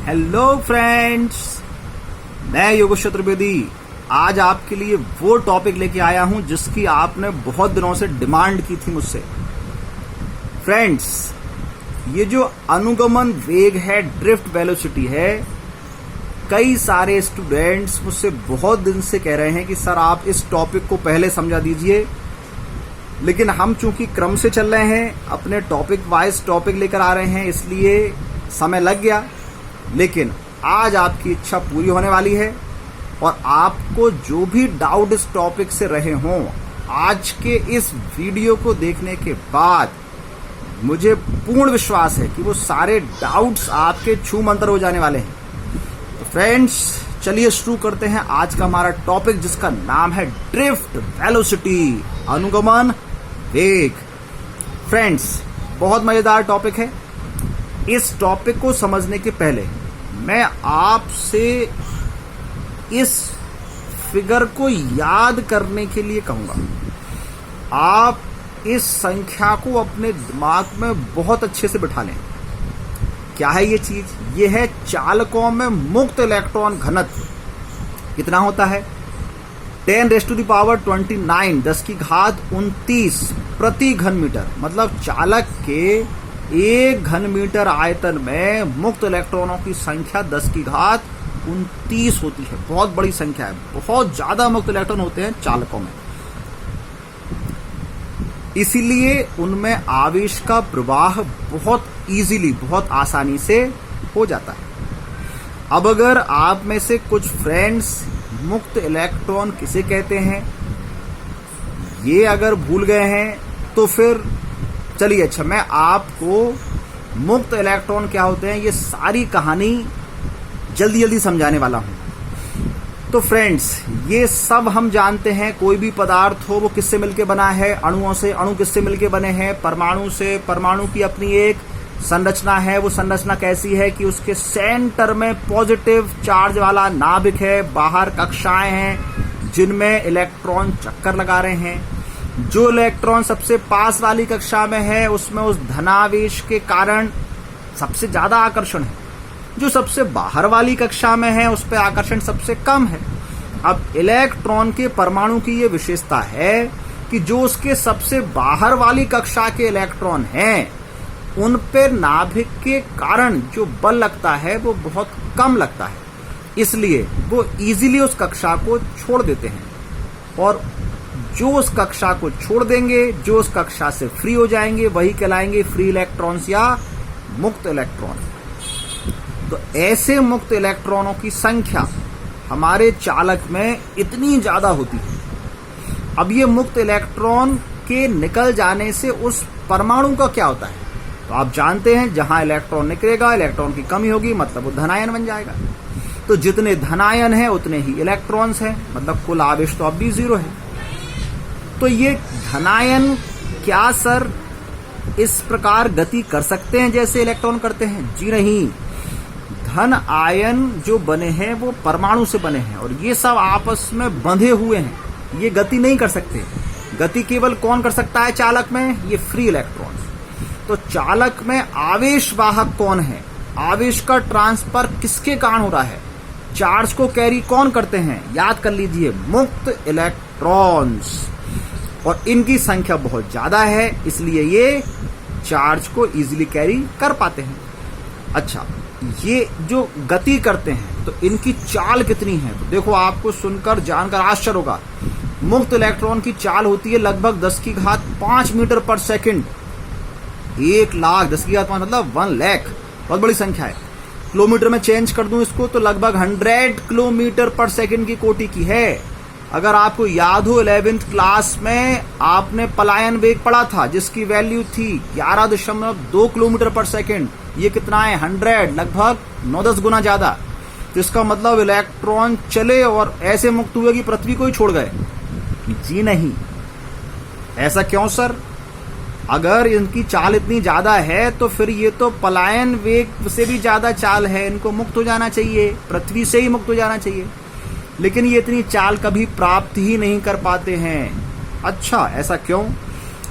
Hello friends, मैं योगेश चतुर्वेदी आज आपके लिए वो टॉपिक लेके आया हूं जिसकी आपने बहुत दिनों से डिमांड की थी मुझसे। फ्रेंड्स, ये जो अनुगमन वेग है, ड्रिफ्ट वेलोसिटी है, कई सारे स्टूडेंट्स मुझसे बहुत दिन से कह रहे हैं कि सर आप इस टॉपिक को पहले समझा दीजिए, लेकिन हम चूंकि क्रम से चल रहे हैं, अपने टॉपिक वाइज टॉपिक लेकर आ रहे हैं, इसलिए समय लग गया। लेकिन आज आपकी इच्छा पूरी होने वाली है और आपको जो भी डाउट इस टॉपिक से रहे हों, आज के इस वीडियो को देखने के बाद मुझे पूर्ण विश्वास है कि वो सारे डाउट्स आपके छू मंतर हो जाने वाले हैं। तो फ्रेंड्स, चलिए शुरू करते हैं आज का हमारा टॉपिक, जिसका नाम है ड्रिफ्ट वेलोसिटी, अनुगमन वेग। फ्रेंड्स, बहुत मजेदार टॉपिक है। इस टॉपिक को समझने के पहले मैं आपसे इस फिगर को याद करने के लिए कहूंगा। आप इस संख्या को अपने दिमाग में बहुत अच्छे से बिठा लें। क्या है ये चीज? ये है चालकों में मुक्त इलेक्ट्रॉन घनत्व। कितना होता है? 10⁻29 10 की घात 29 प्रति घन मीटर। मतलब चालक के 1 घन मीटर आयतन में मुक्त इलेक्ट्रॉनों की संख्या 10 की घात 29 होती है। बहुत बड़ी संख्या है, बहुत ज्यादा मुक्त इलेक्ट्रॉन होते हैं चालकों में, इसीलिए उनमें आवेश का प्रवाह बहुत इजीली, बहुत आसानी से हो जाता है। अब अगर आप में से कुछ फ्रेंड्स मुक्त इलेक्ट्रॉन किसे कहते हैं, ये अगर भूल गए हैं तो फिर चलिए, अच्छा, मैं आपको मुक्त इलेक्ट्रॉन क्या होते हैं ये सारी कहानी जल्दी जल्दी समझाने वाला हूं। तो फ्रेंड्स, ये सब हम जानते हैं, कोई भी पदार्थ हो वो किससे मिलकर बना है? अणुओं से। अणु किससे मिलकर बने हैं? परमाणु से। परमाणु की अपनी एक संरचना है। वो संरचना कैसी है कि उसके सेंटर में पॉजिटिव चार्ज वाला नाभिक है, बाहर कक्षाएं हैं जिनमें इलेक्ट्रॉन चक्कर लगा रहे हैं। जो इलेक्ट्रॉन सबसे पास वाली कक्षा में है उसमें उस धनावेश के कारण सबसे ज्यादा आकर्षण है। जो सबसे बाहर वाली कक्षा में है उस पर आकर्षण सबसे कम है। अब इलेक्ट्रॉन के परमाणु की ये विशेषता है कि जो उसके सबसे बाहर वाली कक्षा के इलेक्ट्रॉन हैं उन पे नाभिक के कारण जो बल लगता है वो बहुत कम लगता है, इसलिए वो इजीली उस कक्षा को छोड़ देते हैं। और जो उस कक्षा को छोड़ देंगे, जो उस कक्षा से फ्री हो जाएंगे, वही कहलाएंगे फ्री इलेक्ट्रॉन्स या मुक्त इलेक्ट्रॉन। तो ऐसे मुक्त इलेक्ट्रॉनों की संख्या हमारे चालक में इतनी ज्यादा होती है। अब ये मुक्त इलेक्ट्रॉन के निकल जाने से उस परमाणु का क्या होता है? तो आप जानते हैं, जहां इलेक्ट्रॉन निकलेगा इलेक्ट्रॉन की कमी होगी, मतलब वो धनायन बन जाएगा। तो जितने धनायन है उतने ही इलेक्ट्रॉन्स हैं, मतलब कुल आवेश तो अब भी 0 है। तो ये धनायन क्या सर इस प्रकार गति कर सकते हैं जैसे इलेक्ट्रॉन करते हैं? जी नहीं। धन आयन जो बने हैं वो परमाणु से बने हैं और ये सब आपस में बंधे हुए हैं, ये गति नहीं कर सकते। गति केवल कौन कर सकता है चालक में? ये फ्री इलेक्ट्रॉन्स। तो चालक में आवेश वाहक कौन है? आवेश का ट्रांसफर किसके कारण हो रहा है? चार्ज को कैरी कौन करते हैं? याद कर लीजिए, मुक्त इलेक्ट्रॉन्स। और इनकी संख्या बहुत ज्यादा है, इसलिए ये चार्ज को इजीली कैरी कर पाते हैं। अच्छा, ये जो गति करते हैं तो इनकी चाल कितनी है? तो देखो, आपको सुनकर जानकर आश्चर्य होगा। मुक्त इलेक्ट्रॉन की चाल होती है लगभग 10 की घात 5 मीटर पर सेकंड। 1 लाख 10 की घात 5 मतलब 1 लाख, बहुत बड़ी संख्या है। किलोमीटर में चेंज कर दूं इसको तो लगभग 100 किलोमीटर पर सेकंड की कोटि की है। अगर आपको याद हो, 11th क्लास में आपने पलायन वेग पढ़ा था जिसकी वैल्यू थी 11.2 किलोमीटर पर सेकंड। ये कितना है? 100, लगभग 9-10 गुना ज्यादा। तो इसका मतलब इलेक्ट्रॉन चले और ऐसे मुक्त हुए कि पृथ्वी को ही छोड़ गए? जी नहीं। ऐसा क्यों सर? अगर इनकी चाल इतनी ज्यादा है तो फिर ये तो पलायन वेग से भी ज्यादा चाल है, इनको मुक्त हो जाना चाहिए, पृथ्वी से ही मुक्त हो जाना चाहिए, लेकिन ये इतनी चाल कभी प्राप्त ही नहीं कर पाते हैं। अच्छा, ऐसा क्यों?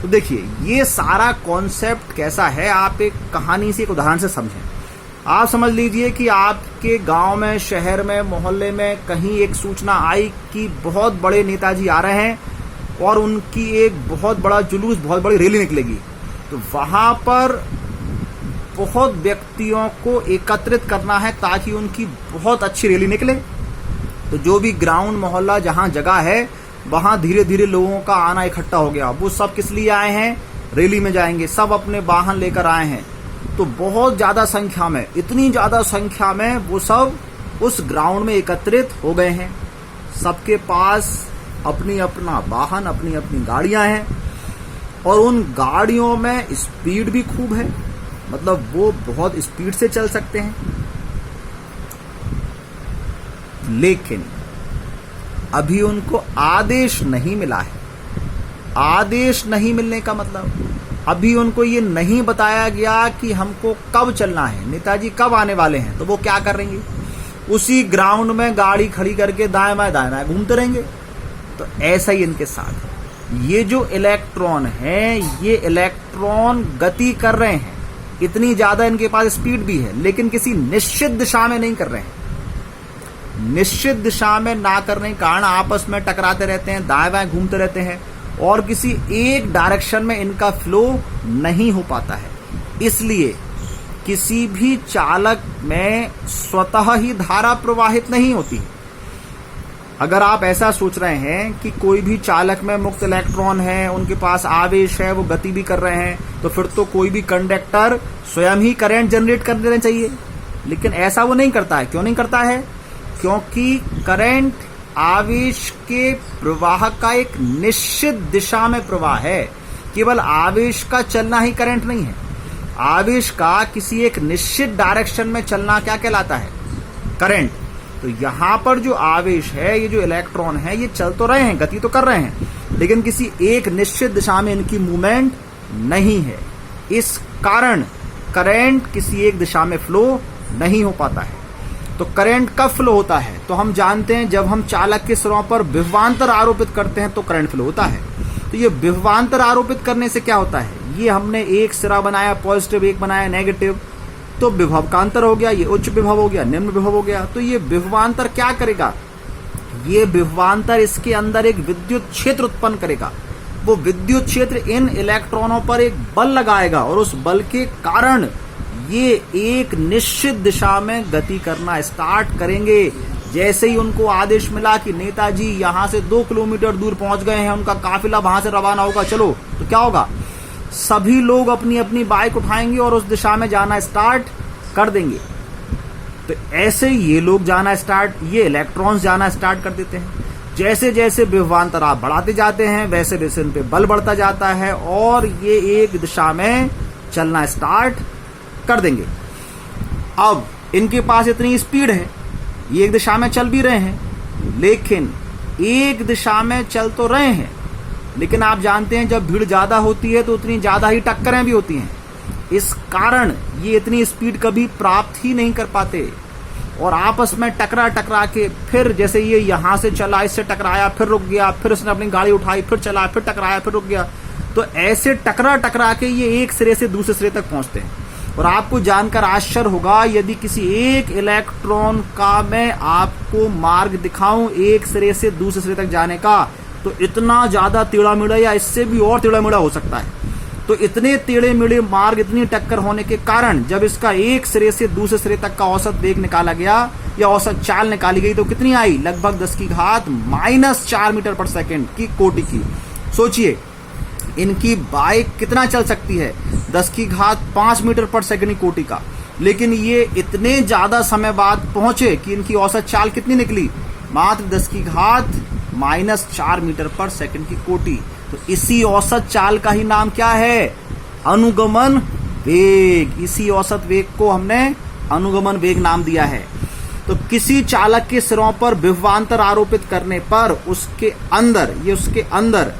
तो देखिए, ये सारा कॉन्सेप्ट कैसा है, आप एक कहानी से, एक उदाहरण से समझें। आप समझ लीजिए कि आपके गांव में, शहर में, मोहल्ले में कहीं एक सूचना आई कि बहुत बड़े नेताजी आ रहे हैं और उनकी एक बहुत बड़ा जुलूस, बहुत बड़ी रैली निकलेगी। तो वहां पर बहुत व्यक्तियों को एकत्रित करना है ताकि उनकी बहुत अच्छी रैली निकले। तो जो भी ग्राउंड, मोहल्ला, जहां जगह है, वहां धीरे धीरे लोगों का आना इकट्ठा हो गया। वो सब किस लिए आए हैं? रैली में जाएंगे। सब अपने वाहन लेकर आए हैं। तो बहुत ज्यादा संख्या में, इतनी ज्यादा संख्या में वो सब उस ग्राउंड में एकत्रित हो गए हैं। सबके पास अपनी अपना वाहन, अपनी अपनी गाड़ियां हैं और उन गाड़ियों में स्पीड भी खूब है, मतलब वो बहुत स्पीड से चल सकते हैं। लेकिन अभी उनको आदेश नहीं मिला है। आदेश नहीं मिलने का मतलब अभी उनको ये नहीं बताया गया कि हमको कब चलना है, नेताजी कब आने वाले हैं। तो वो क्या करेंगे? उसी ग्राउंड में गाड़ी खड़ी करके दाएं बाएं घूमते रहेंगे। तो ऐसा ही इनके साथ है। ये जो इलेक्ट्रॉन है, ये इलेक्ट्रॉन गति कर रहे हैं, इतनी ज्यादा इनके पास स्पीड भी है, लेकिन किसी निश्चित दिशा में नहीं कर रहे हैं। निश्चित दिशा में ना करने के कारण आपस में टकराते रहते हैं, दाएं बाएं घूमते रहते हैं और किसी एक डायरेक्शन में इनका फ्लो नहीं हो पाता है। इसलिए किसी भी चालक में स्वतः ही धारा प्रवाहित नहीं होती। अगर आप ऐसा सोच रहे हैं कि कोई भी चालक में मुक्त इलेक्ट्रॉन है, उनके पास आवेश है, वो गति भी कर रहे हैं, तो फिर तो कोई भी कंडक्टर स्वयं ही करंट जनरेट कर देना चाहिए। लेकिन ऐसा वो नहीं करता है। क्यों नहीं करता है? क्योंकि करंट आवेश के प्रवाह का एक निश्चित दिशा में प्रवाह है। केवल आवेश का चलना ही करंट नहीं है। आवेश का किसी एक निश्चित डायरेक्शन में चलना क्या कहलाता है? करंट। तो यहां पर जो आवेश है, ये जो इलेक्ट्रॉन है, ये चल तो रहे हैं, गति तो कर रहे हैं, लेकिन किसी एक निश्चित दिशा में इनकी मूवमेंट नहीं है। इस कारण करंट किसी एक दिशा में फ्लो नहीं हो पाता है। तो करंट कब फ्लो होता है? तो हम जानते हैं जब हम चालक के सिरों पर विभवांतर आरोपित करते हैं तो करंट फ्लो होता है। तो ये विभवांतर आरोपित करने से क्या होता है? ये हमने एक सिरा बनाया पॉजिटिव, एक बनाया नेगेटिव, तो विभव का अंतर हो गया। ये उच्च विभव हो गया, निम्न विभव हो गया। तो ये विभवांतर क्या करेगा? ये विभवांतर इसके अंदर एक विद्युत क्षेत्र उत्पन्न करेगा। वो विद्युत क्षेत्र इन इलेक्ट्रॉनों पर एक बल लगाएगा और उस बल के कारण ये एक निश्चित दिशा में गति करना स्टार्ट करेंगे। जैसे ही उनको आदेश मिला कि नेताजी यहां से 2 किलोमीटर दूर पहुंच गए हैं, उनका काफिला वहां से रवाना होगा, चलो, तो क्या होगा? सभी लोग अपनी अपनी बाइक उठाएंगे और उस दिशा में जाना स्टार्ट कर देंगे। तो ऐसे ये लोग जाना स्टार्ट, ये इलेक्ट्रॉन्स जाना स्टार्ट कर देते हैं। जैसे जैसे विभवांतर आप बढ़ाते जाते हैं, वैसे वैसे इन पे बल बढ़ता जाता है और ये एक दिशा में चलना स्टार्ट कर देंगे। अब इनके पास इतनी स्पीड है, ये एक दिशा में चल भी रहे हैं, लेकिन एक दिशा में चल तो रहे हैं, लेकिन आप जानते हैं जब भीड़ ज्यादा होती है तो उतनी ज्यादा ही टक्करें भी होती हैं। इस कारण ये इतनी स्पीड कभी प्राप्त ही नहीं कर पाते और आपस में टकरा टकरा के, फिर जैसे ये यहां से चला, इससे टकराया, फिर रुक गया, फिर उसने अपनी गाड़ी उठाई, फिर चला, फिर टकराया, फिर रुक गया। तो ऐसे टकरा टकरा के ये एक सिरे से दूसरे सिरे तक पहुंचते हैं। और आपको जानकर आश्चर्य होगा, यदि किसी एक इलेक्ट्रॉन का मैं आपको मार्ग दिखाऊं एक सिरे से दूसरे सिरे तक जाने का, तो इतना ज्यादा टेढ़ा मेढ़ा या इससे भी और टेढ़ा मेढ़ा हो सकता है। तो इतने टेढ़े मेढ़े मार्ग, इतनी टक्कर होने के कारण जब इसका एक सिरे से दूसरे सिरे तक का औसत वेग निकाला गया या औसत चाल निकाली गई, तो कितनी आई? लगभग 10 की घात -4 मीटर पर सेकंड की कोटि की। सोचिए इनकी बाइक कितना चल सकती है? 10 की घात 5 मीटर पर सेकंड की कोटि का। लेकिन ये इतने ज्यादा समय बाद पहुंचे कि इनकी औसत चाल कितनी निकली? मात्र 10 की घात -4 मीटर पर सेकंड की कोटि। तो इसी औसत चाल का ही नाम क्या है? अनुगमन वेग। इसी औसत वेग को हमने अनुगमन वेग नाम दिया है। तो किसी चालक के सिरों पर विभवांतर आरोपित करने पर उसके अंदर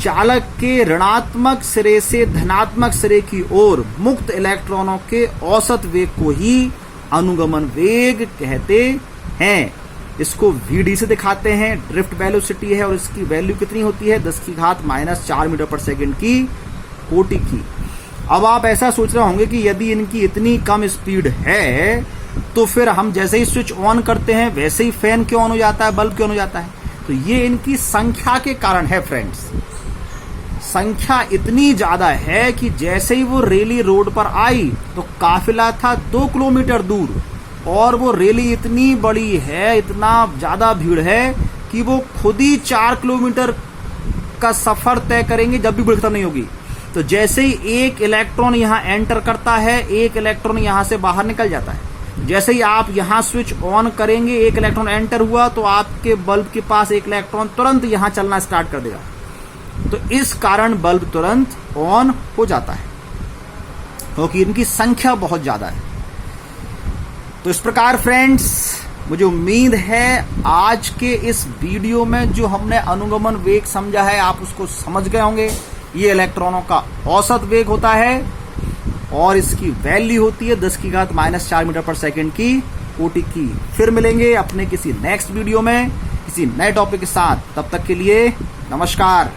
चालक के ऋणात्मक सिरे से धनात्मक सिरे की ओर मुक्त इलेक्ट्रॉनों के औसत वेग को ही अनुगमन वेग कहते हैं। इसको VD से दिखाते हैं, ड्रिफ्ट वेलोसिटी है और इसकी वैल्यू कितनी होती है? 10 की घात -4 मीटर पर सेकंड की कोटि की। अब आप ऐसा सोच रहे होंगे कि यदि इनकी इतनी कम स्पीड है तो फिर हम जैसे ही स्विच ऑन करते हैं वैसे ही फैन क्यों ऑन हो जाता है, बल्ब क्यों ऑन हो जाता है? तो ये इनकी संख्या के कारण है फ्रेंड्स। संख्या इतनी ज्यादा है कि जैसे ही वो रैली रोड पर आई तो काफिला था 2 किलोमीटर दूर, और वो रैली इतनी बड़ी है, इतना ज्यादा भीड़ है कि वो खुद ही 4 किलोमीटर का सफर तय करेंगे जब भी भीड़ खत्म नहीं होगी। तो जैसे ही एक इलेक्ट्रॉन यहां एंटर करता है, एक इलेक्ट्रॉन यहां से बाहर निकल जाता है। जैसे ही आप यहां स्विच ऑन करेंगे, एक इलेक्ट्रॉन एंटर हुआ तो आपके बल्ब के पास एक इलेक्ट्रॉन तुरंत यहां चलना स्टार्ट कर देगा। तो इस कारण बल्ब तुरंत ऑन हो जाता है, क्योंकि इनकी संख्या बहुत ज्यादा है। तो इस प्रकार फ्रेंड्स, मुझे उम्मीद है आज के इस वीडियो में जो हमने अनुगमन वेग समझा है आप उसको समझ गए होंगे। ये इलेक्ट्रॉनों का औसत वेग होता है और इसकी वैल्यू होती है 10⁻⁻⁴ मीटर पर सेकंड की कोटि की। फिर मिलेंगे अपने किसी नेक्स्ट वीडियो में किसी नए टॉपिक के साथ। तब तक के लिए नमस्कार।